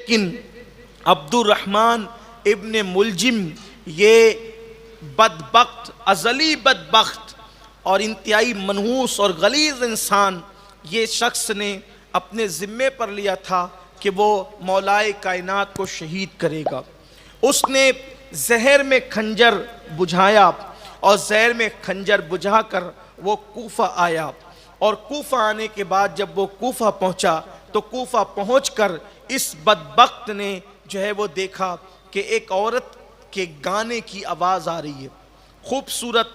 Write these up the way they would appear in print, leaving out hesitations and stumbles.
لیکن عبد الرحمن ابن ملجم یہ بدبخت، ازلی بدبخت اور انتہائی منحوس اور غلیظ انسان، یہ شخص نے اپنے ذمے پر لیا تھا کہ وہ مولائے کائنات کو شہید کرے گا۔ اس نے زہر میں خنجر بجھایا اور زہر میں خنجر بجھا کر وہ کوفہ آیا، اور کوفہ آنے کے بعد جب وہ کوفہ پہنچا تو کوفہ پہنچ کر اس بدبخت نے جو ہے وہ دیکھا کہ ایک عورت کے گانے کی آواز آ رہی ہے، خوبصورت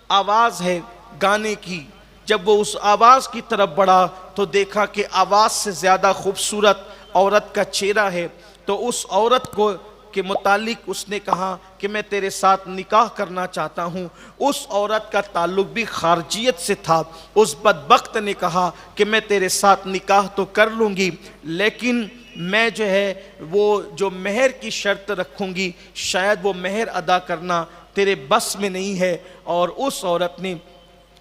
آواز ہے گانے کی۔ جب وہ اس آواز کی طرف بڑھا تو دیکھا کہ آواز سے زیادہ خوبصورت عورت کا چہرہ ہے، تو اس عورت کو کے متعلق اس نے کہا کہ میں تیرے ساتھ نکاح کرنا چاہتا ہوں۔ اس عورت کا تعلق بھی خارجیت سے تھا۔ اس بدبخت نے کہا کہ میں تیرے ساتھ نکاح تو کر لوں گی، لیکن میں جو ہے وہ جو مہر کی شرط رکھوں گی شاید وہ مہر ادا کرنا تیرے بس میں نہیں ہے۔ اور اس عورت نے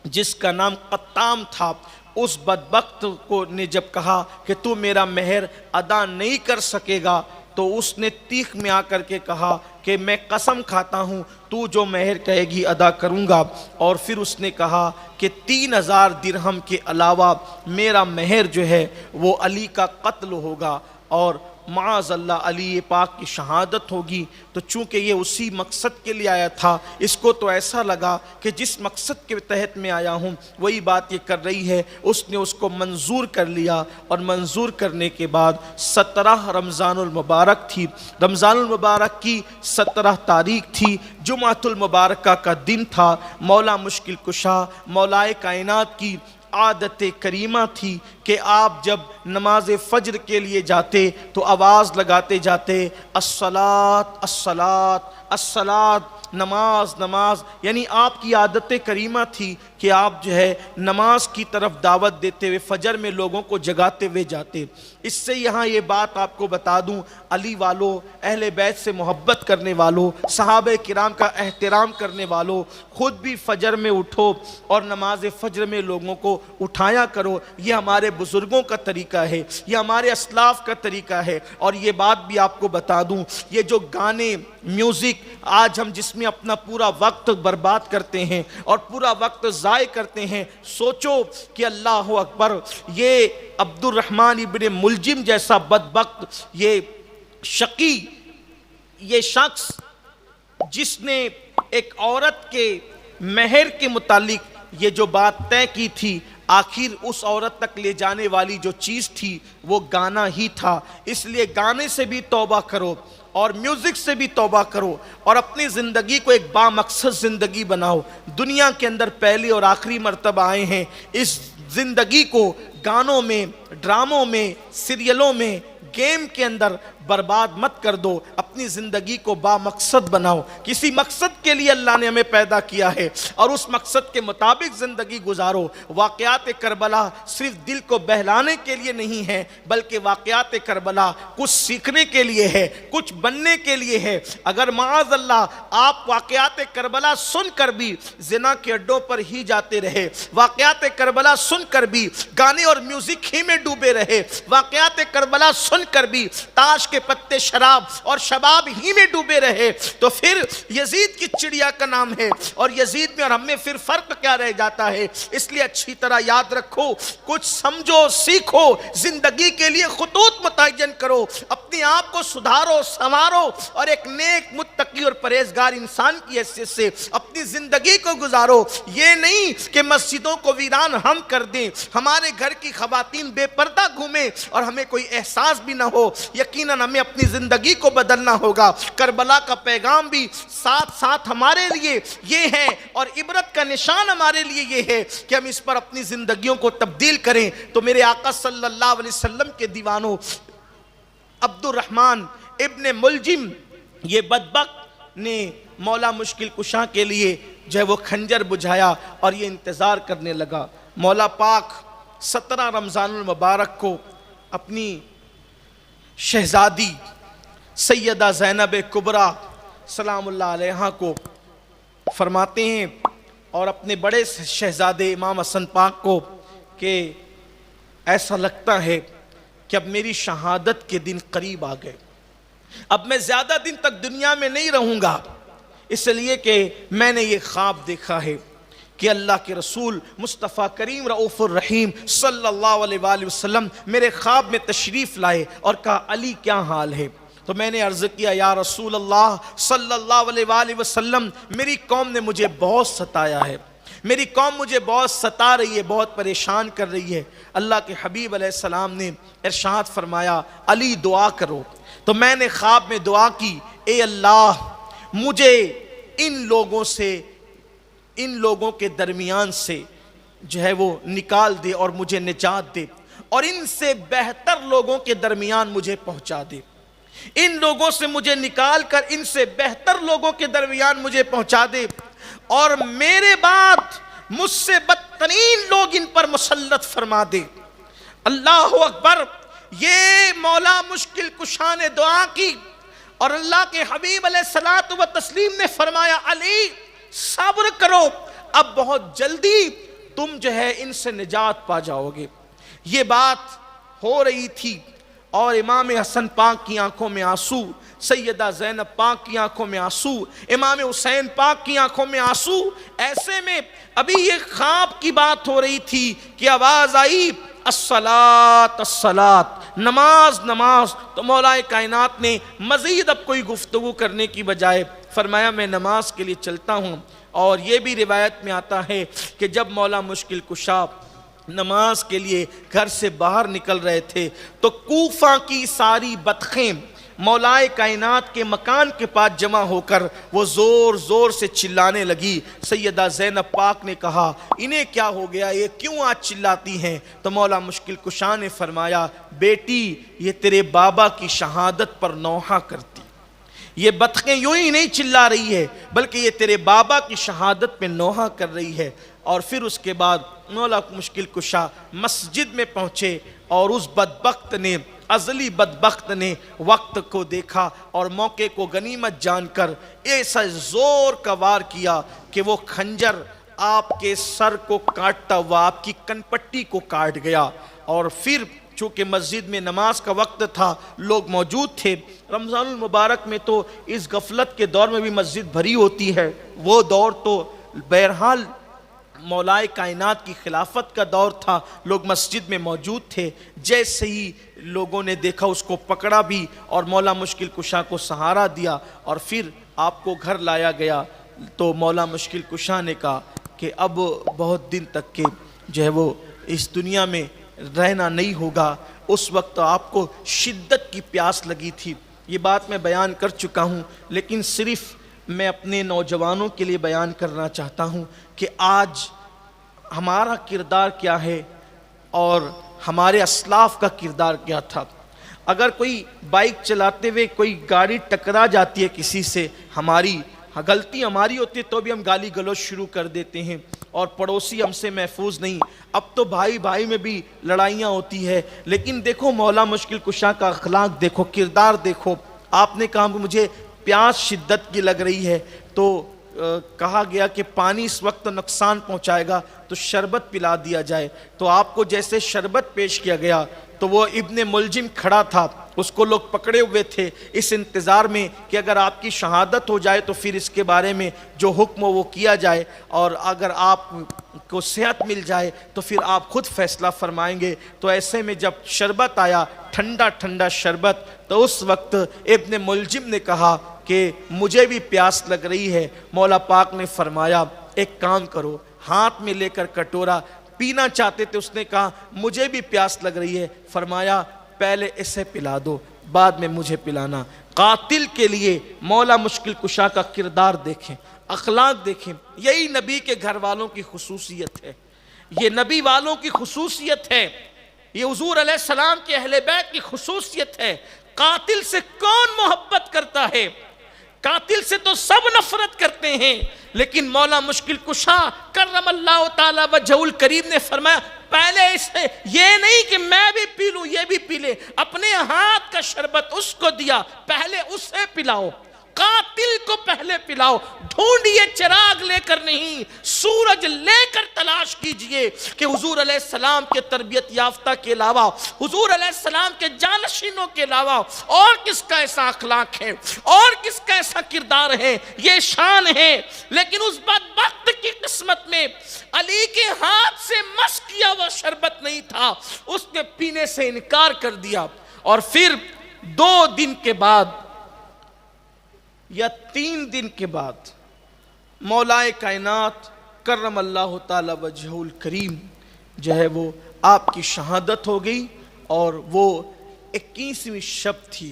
جس کا نام قطام تھا، اس بدبخت کو نے جب کہا کہ تو میرا مہر ادا نہیں کر سکے گا، تو اس نے تیخ میں آ کر کے کہا کہ میں قسم کھاتا ہوں تو جو مہر کہے گی ادا کروں گا۔ اور پھر اس نے کہا کہ 3000 درہم کے علاوہ میرا مہر جو ہے وہ علی کا قتل ہوگا اور معاذ اللہ علی پاک کی شہادت ہوگی۔ تو چونکہ یہ اسی مقصد کے لیے آیا تھا، اس کو تو ایسا لگا کہ جس مقصد کے تحت میں آیا ہوں وہی بات یہ کر رہی ہے۔ اس نے اس کو منظور کر لیا، اور منظور کرنے کے بعد 17 رمضان المبارک تھی، رمضان المبارک کی 17 تاریخ تھی، جمعۃ المبارکہ کا دن تھا۔ مولا مشکل کشا مولائے کائنات کی عادت کریمہ تھی کہ آپ جب نماز فجر کے لیے جاتے تو آواز لگاتے جاتے الصلاۃ الصلاۃ الصلاۃ، نماز نماز، یعنی آپ کی عادت کریمہ تھی کہ آپ جو ہے نماز کی طرف دعوت دیتے ہوئے فجر میں لوگوں کو جگاتے ہوئے جاتے۔ اس سے یہاں یہ بات آپ کو بتا دوں، علی والوں، اہل بیت سے محبت کرنے والوں، صحابہ کرام کا احترام کرنے والوں، خود بھی فجر میں اٹھو اور نماز فجر میں لوگوں کو اٹھایا کرو۔ یہ ہمارے بزرگوں کا طریقہ ہے، یہ ہمارے اسلاف کا طریقہ ہے۔ اور یہ بات بھی آپ کو بتا دوں، یہ جو گانے، میوزک آج ہم جس میں اپنا پورا وقت برباد کرتے ہیں اور پورا وقت ضائع کرتے ہیں، سوچو کہ اللہ اکبر، یہ عبد الرحمن ابن ملجم جیسا بدبخت، یہ شقی، یہ شخص جس نے ایک عورت کے مہر کے متعلق یہ جو بات طے کی تھی، آخر اس عورت تک لے جانے والی جو چیز تھی وہ گانا ہی تھا۔ اس لیے گانے سے بھی توبہ کرو اور میوزک سے بھی توبہ کرو، اور اپنی زندگی کو ایک بامقصد زندگی بناؤ۔ دنیا کے اندر پہلی اور آخری مرتبہ آئے ہیں، اس زندگی کو گانوں میں، ڈراموں میں، سیریلوں میں، گیم کے اندر برباد مت کر دو۔ اپنی زندگی کو بامقصد بناؤ۔ کسی مقصد کے لیے اللہ نے ہمیں پیدا کیا ہے اور اس مقصد کے مطابق زندگی گزارو۔ واقعات کربلا صرف دل کو بہلانے کے لیے نہیں ہے، بلکہ واقعات کربلا کچھ سیکھنے کے لیے ہے، کچھ بننے کے لیے ہے۔ اگر معاذ اللہ آپ واقعات کربلا سن کر بھی زنا کے اڈوں پر ہی جاتے رہے، واقعات کربلا سن کر بھی گانے اور میوزک ہی میں ڈوبے رہے، واقعات کربلا سن کر بھی تاش کے پتے، شراب اور شباب ہی میں ڈوبے رہے، تو پھر یزید کی چڑیا کا نام ہے، اور یزید میں اور ہم میں پھر فرق کیا رہ جاتا ہے؟ اس لیے اچھی طرح یاد رکھو، کچھ سمجھو، سیکھو، زندگی کے لیے خطوط متعین کرو، اپنے آپ کو سدھارو، سنوارو، اور ایک نیک، متقی اور پرہیزگار انسان کی حیثیت سے اپنی زندگی کو گزارو۔ یہ نہیں کہ مسجدوں کو ویران ہم کر دیں، ہمارے گھر کی خواتین بے پردہ گھومیں اور ہمیں کوئی احساس بھی نہ ہو۔ یقیناً ہمیں اپنی زندگی کو بدلنا ہوگا۔ کربلا کا پیغام بھی ساتھ ساتھ ہمارے لیے یہ ہے، اور عبرت کا نشان ہمارے لیے یہ ہے کہ ہم اس پر اپنی زندگیوں کو تبدیل کریں۔ تو میرے آقا صلی اللہ علیہ وسلم کے دیوانوں، عبد الرحمن ابن ملجم یہ بدبخت نے مولا مشکل کشا کے لیے جو ہے وہ خنجر بجھایا اور یہ انتظار کرنے لگا۔ مولا پاک 17 رمضان المبارک کو اپنی شہزادی سیدہ زینب کبریٰ سلام اللہ علیہا کو فرماتے ہیں، اور اپنے بڑے شہزادے امام حسن پاک کو، کہ ایسا لگتا ہے کہ اب میری شہادت کے دن قریب آ گئے، اب میں زیادہ دن تک دنیا میں نہیں رہوں گا، اس لیے کہ میں نے یہ خواب دیکھا ہے کہ اللہ کے رسول مصطفیٰ کریم رؤوف الرحیم صلی اللہ علیہ وآلہ وسلم میرے خواب میں تشریف لائے اور کہا علی کیا حال ہے؟ تو میں نے عرض کیا یا رسول اللہ صلی اللہ علیہ وآلہ وسلم میری قوم نے مجھے بہت ستایا ہے، میری قوم مجھے بہت ستا رہی ہے، بہت پریشان کر رہی ہے۔ اللہ کے حبیب علیہ السلام نے ارشاد فرمایا علی دعا کرو۔ تو میں نے خواب میں دعا کی، اے اللہ مجھے ان لوگوں کے درمیان سے جو ہے وہ نکال دے اور مجھے نجات دے، اور ان سے بہتر لوگوں کے درمیان مجھے پہنچا دے، ان لوگوں سے مجھے نکال کر ان سے بہتر لوگوں کے درمیان مجھے پہنچا دے، اور میرے بعد مجھ سے بدترین لوگ ان پر مسلط فرما دے۔ اللہ اکبر! یہ مولا مشکل کشا نے دعا کی، اور اللہ کے حبیب علیہ الصلوۃ والتسلیم نے فرمایا علی صبر کرو، اب بہت جلدی تم جو ہے ان سے نجات پا جاؤ گے۔ یہ بات ہو رہی تھی اور امام حسن پاک کی آنکھوں میں آنسو، سیدہ زینب پاک کی آنکھوں میں آنسو، امام حسین پاک کی آنکھوں میں آنسو۔ ایسے میں ابھی یہ خواب کی بات ہو رہی تھی کہ آواز آئی الصلاۃ الصلاۃ، نماز نماز۔ تو مولا کائنات نے مزید اب کوئی گفتگو کرنے کی بجائے فرمایا میں نماز کے لیے چلتا ہوں۔ اور یہ بھی روایت میں آتا ہے کہ جب مولا مشکل کشا نماز کے لیے گھر سے باہر نکل رہے تھے تو کوفہ کی ساری بدخیں مولائے کائنات کے مکان کے پاس جمع ہو کر وہ زور زور سے چلانے لگی۔ سیدہ زینب پاک نے کہا انہیں کیا ہو گیا، یہ کیوں آج چلاتی ہیں؟ تو مولا مشکل کشا نے فرمایا بیٹی یہ تیرے بابا کی شہادت پر نوحہ کرتی، یہ بدخیں یوں ہی نہیں چلا رہی ہے بلکہ یہ تیرے بابا کی شہادت پہ نوحہ کر رہی ہے۔ اور پھر اس کے بعد مولا مشکل کشا مسجد میں پہنچے اور اس بدبخت نے، ازلی بدبخت نے وقت کو دیکھا اور موقع کو غنیمت جان کر ایسا زور کا وار کیا کہ وہ خنجر آپ کے سر کو کاٹتا ہوا آپ کی کنپٹی کو کاٹ گیا۔ اور پھر چونکہ مسجد میں نماز کا وقت تھا، لوگ موجود تھے، رمضان المبارک میں تو اس غفلت کے دور میں بھی مسجد بھری ہوتی ہے، وہ دور تو بہرحال مولائے کائنات کی خلافت کا دور تھا، لوگ مسجد میں موجود تھے۔ جیسے ہی لوگوں نے دیکھا اس کو پکڑا بھی اور مولا مشکل کشا کو سہارا دیا اور پھر آپ کو گھر لایا گیا۔ تو مولا مشکل کشا نے کہا کہ اب بہت دن تک کے جو ہے وہ اس دنیا میں رہنا نہیں ہوگا۔ اس وقت آپ کو شدت کی پیاس لگی تھی، یہ بات میں بیان کر چکا ہوں، لیکن صرف میں اپنے نوجوانوں کے لیے بیان کرنا چاہتا ہوں کہ آج ہمارا کردار کیا ہے اور ہمارے اسلاف کا کردار کیا تھا۔ اگر کوئی بائک چلاتے ہوئے کوئی گاڑی ٹکرا جاتی ہے کسی سے، ہماری غلطی ہماری ہوتی ہے تو بھی ہم گالی گلوچ شروع کر دیتے ہیں اور پڑوسی ہم سے محفوظ نہیں۔ اب تو بھائی بھائی میں بھی لڑائیاں ہوتی ہے، لیکن دیکھو مولا مشکل کشا کا اخلاق دیکھو، کردار دیکھو۔ آپ نے کہا کہ مجھے پیاس شدت کی لگ رہی ہے تو کہا گیا کہ پانی اس وقت نقصان پہنچائے گا تو شربت پلا دیا جائے۔ تو آپ کو جیسے شربت پیش کیا گیا تو وہ ابن ملجم کھڑا تھا، اس کو لوگ پکڑے ہوئے تھے اس انتظار میں کہ اگر آپ کی شہادت ہو جائے تو پھر اس کے بارے میں جو حکم ہو وہ کیا جائے، اور اگر آپ کو صحت مل جائے تو پھر آپ خود فیصلہ فرمائیں گے۔ تو ایسے میں جب شربت آیا، ٹھنڈا ٹھنڈا شربت، تو اس وقت ابن ملجم نے کہا کہ مجھے بھی پیاس لگ رہی ہے۔ مولا پاک نے فرمایا ایک کام کرو، ہاتھ میں لے کر کٹورا پینا چاہتے تھے، اس نے کہا مجھے بھی پیاس لگ رہی ہے، فرمایا پہلے اسے پلا دو بعد میں مجھے پلانا۔ قاتل کے لیے مولا مشکل کشا کا کردار دیکھیں، اخلاق دیکھیں، یہی نبی کے گھر والوں کی خصوصیت ہے، یہ نبی والوں کی خصوصیت ہے، یہ حضور علیہ السلام کے اہل بیت کی خصوصیت ہے۔ قاتل سے کون محبت کرتا ہے؟ قاتل سے تو سب نفرت کرتے ہیں، لیکن مولا مشکل کشا کرم اللہ تعالی وجہ الکریم نے فرمایا پہلے اسے، یہ نہیں کہ میں بھی پی لوں یہ بھی پی لے، اپنے ہاتھ کا شربت اس کو دیا، پہلے اسے پلاؤ۔ قاتل کو پہلے پلاؤ. ڈھونڈیے چراغ لے کر نہیں, سورج لے کر تلاش کیجئے کہ حضور علیہ السلام کے تربیت یافتہ کے علاوہ, حضور علیہ السلام کے جانشینوں کے علاوہ اور کس کا ایسا اخلاق ہے, اور کس کا ایسا کردار ہے, یہ شان ہے. لیکن اس بدبخت کی قسمت میں علی کے ہاتھ سے مس کیا وہ شربت نہیں تھا, اس نے پینے سے انکار کر دیا. اور پھر 2 دن کے بعد یا 3 دن کے بعد مولائے کائنات کرم اللہ تعالی وجہہ الکریم جو ہے وہ آپ کی شہادت ہو گئی. اور وہ 21ویں شب تھی,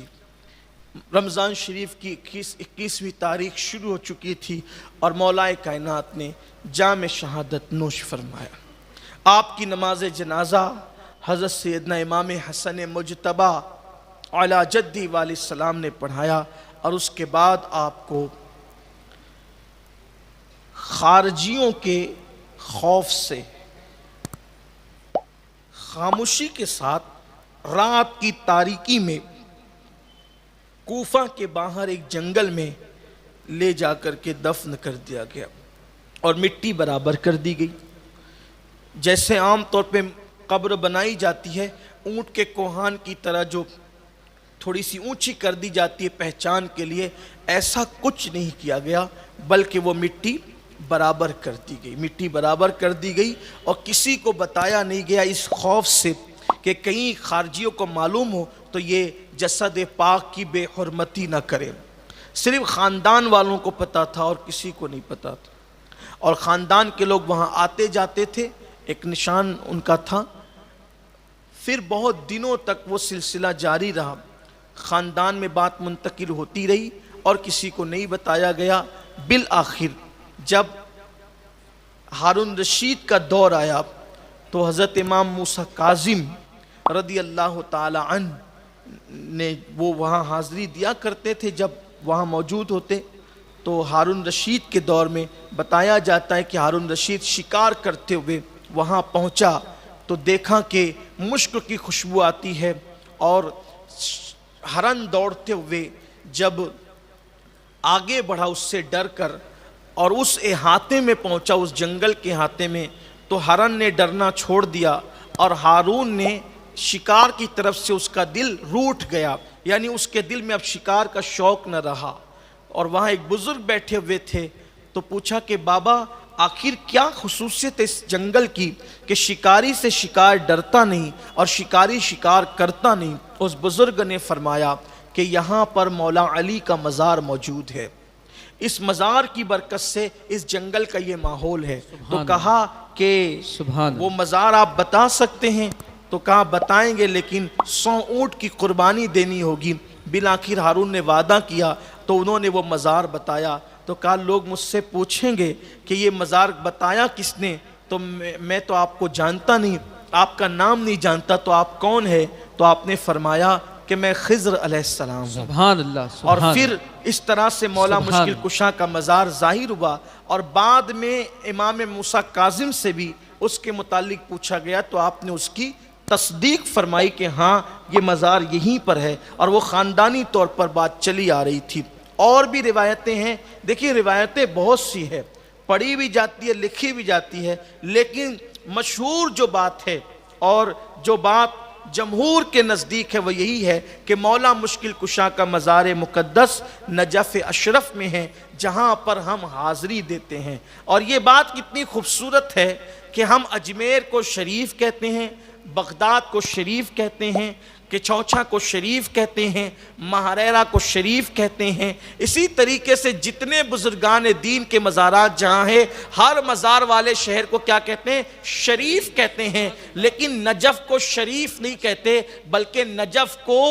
رمضان شریف کی 21ویں تاریخ شروع ہو چکی تھی, اور مولائے کائنات نے جام شہادت نوش فرمایا. آپ کی نماز جنازہ حضرت سیدنا امام حسن مجتبی علی جدی علیہ السلام نے پڑھایا, اور اس کے بعد آپ کو خارجیوں کے خوف سے خاموشی کے ساتھ رات کی تاریکی میں کوفہ کے باہر ایک جنگل میں لے جا کر کے دفن کر دیا گیا اور مٹی برابر کر دی گئی. جیسے عام طور پہ قبر بنائی جاتی ہے اونٹ کے کوہان کی طرح جو تھوڑی سی اونچی کر دی جاتی ہے پہچان کے لیے, ایسا کچھ نہیں کیا گیا, بلکہ وہ مٹی برابر کر دی گئی. مٹی برابر کر دی گئی اور کسی کو بتایا نہیں گیا, اس خوف سے کہ کہیں خارجیوں کو معلوم ہو تو یہ جسد پاک کی بے حرمتی نہ کرے. صرف خاندان والوں کو پتا تھا اور کسی کو نہیں پتا تھا, اور خاندان کے لوگ وہاں آتے جاتے تھے, ایک نشان ان کا تھا. پھر بہت دنوں تک وہ سلسلہ جاری رہا, خاندان میں بات منتقل ہوتی رہی اور کسی کو نہیں بتایا گیا. بالآخر جب ہارون رشید کا دور آیا تو حضرت امام موسیٰ کاظم رضی اللہ تعالی عنہ نے, وہ وہاں حاضری دیا کرتے تھے جب وہاں موجود ہوتے, تو ہارون رشید کے دور میں بتایا جاتا ہے کہ ہارون رشید شکار کرتے ہوئے وہاں پہنچا تو دیکھا کہ مشک کی خوشبو آتی ہے, اور ہرن دوڑتے ہوئے جب آگے بڑھا اس سے ڈر کر اور اس احاطے میں پہنچا, اس جنگل کے احاطے میں, تو ہرن نے ڈرنا چھوڑ دیا اور ہارون نے شکار کی طرف سے اس کا دل روٹھ گیا, یعنی اس کے دل میں اب شکار کا شوق نہ رہا. اور وہاں ایک بزرگ بیٹھے ہوئے تھے, تو پوچھا کہ بابا آخر کیا خصوصیت ہے اس جنگل کی کہ شکاری سے شکار ڈرتا نہیں اور شکاری شکار کرتا نہیں؟ اس بزرگ نے فرمایا کہ یہاں پر مولا علی کا مزار موجود ہے, اس مزار کی برکت سے اس جنگل کا یہ ماحول ہے. تو کہا کہ وہ مزار آپ بتا سکتے ہیں؟ تو کہا بتائیں گے, لیکن 100 اونٹ کی قربانی دینی ہوگی. بالآخر ہارون نے وعدہ کیا تو انہوں نے وہ مزار بتایا. تو کہا لوگ مجھ سے پوچھیں گے کہ یہ مزار بتایا کس نے, تو میں تو آپ کو جانتا نہیں, آپ کا نام نہیں جانتا, تو آپ کون ہے؟ تو آپ نے فرمایا کہ میں خضر علیہ السلام ہوں. سبحان اللہ. اور پھر اس طرح سے مولا مشکل کشا کا مزار ظاہر ہوا, اور بعد میں امام موسیٰ کاظم سے بھی اس کے متعلق پوچھا گیا تو آپ نے اس کی تصدیق فرمائی کہ ہاں یہ مزار یہیں پر ہے, اور وہ خاندانی طور پر بات چلی آ رہی تھی. اور بھی روایتیں ہیں, دیکھیے روایتیں بہت سی ہے, پڑھی بھی جاتی ہے, لکھی بھی جاتی ہے, لیکن مشہور جو بات ہے اور جو بات جمہور کے نزدیک ہے وہ یہی ہے کہ مولا مشکل کشا کا مزار مقدس نجف اشرف میں ہے, جہاں پر ہم حاضری دیتے ہیں. اور یہ بات کتنی خوبصورت ہے کہ ہم اجمیر کو شریف کہتے ہیں, بغداد کو شریف کہتے ہیں, کہ چوچھا کو شریف کہتے ہیں, مہریرہ کو شریف کہتے ہیں. اسی طریقے سے جتنے بزرگان دین کے مزارات جہاں ہیں, ہر مزار والے شہر کو کیا کہتے ہیں؟ شریف کہتے ہیں. لیکن نجف کو شریف نہیں کہتے, بلکہ نجف کو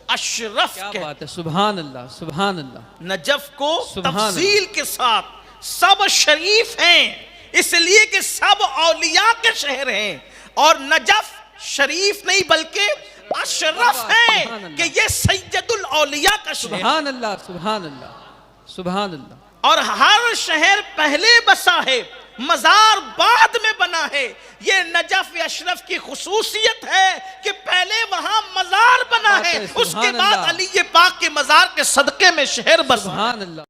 اشرف کہتے ہیں. بات ہے, سبحان اللہ, سبحان اللہ. نجف کو تفصیل کے ساتھ سب شریف ہیں, اس لیے کہ سب اولیاء کے شہر ہیں, اور نجف شریف نہیں بلکہ اشرف ہے کہ یہ سید الاولیاء کا شہر. سبحان اللہ, سبحان اللہ, سبحان اللہ. اور ہر شہر پہلے بسا ہے مزار بعد میں بنا ہے. یہ نجف اشرف کی خصوصیت ہے کہ پہلے وہاں مزار بنا ہے, اس کے بعد علی پاک کے مزار کے صدقے میں شہر بسا. سبحان اللہ.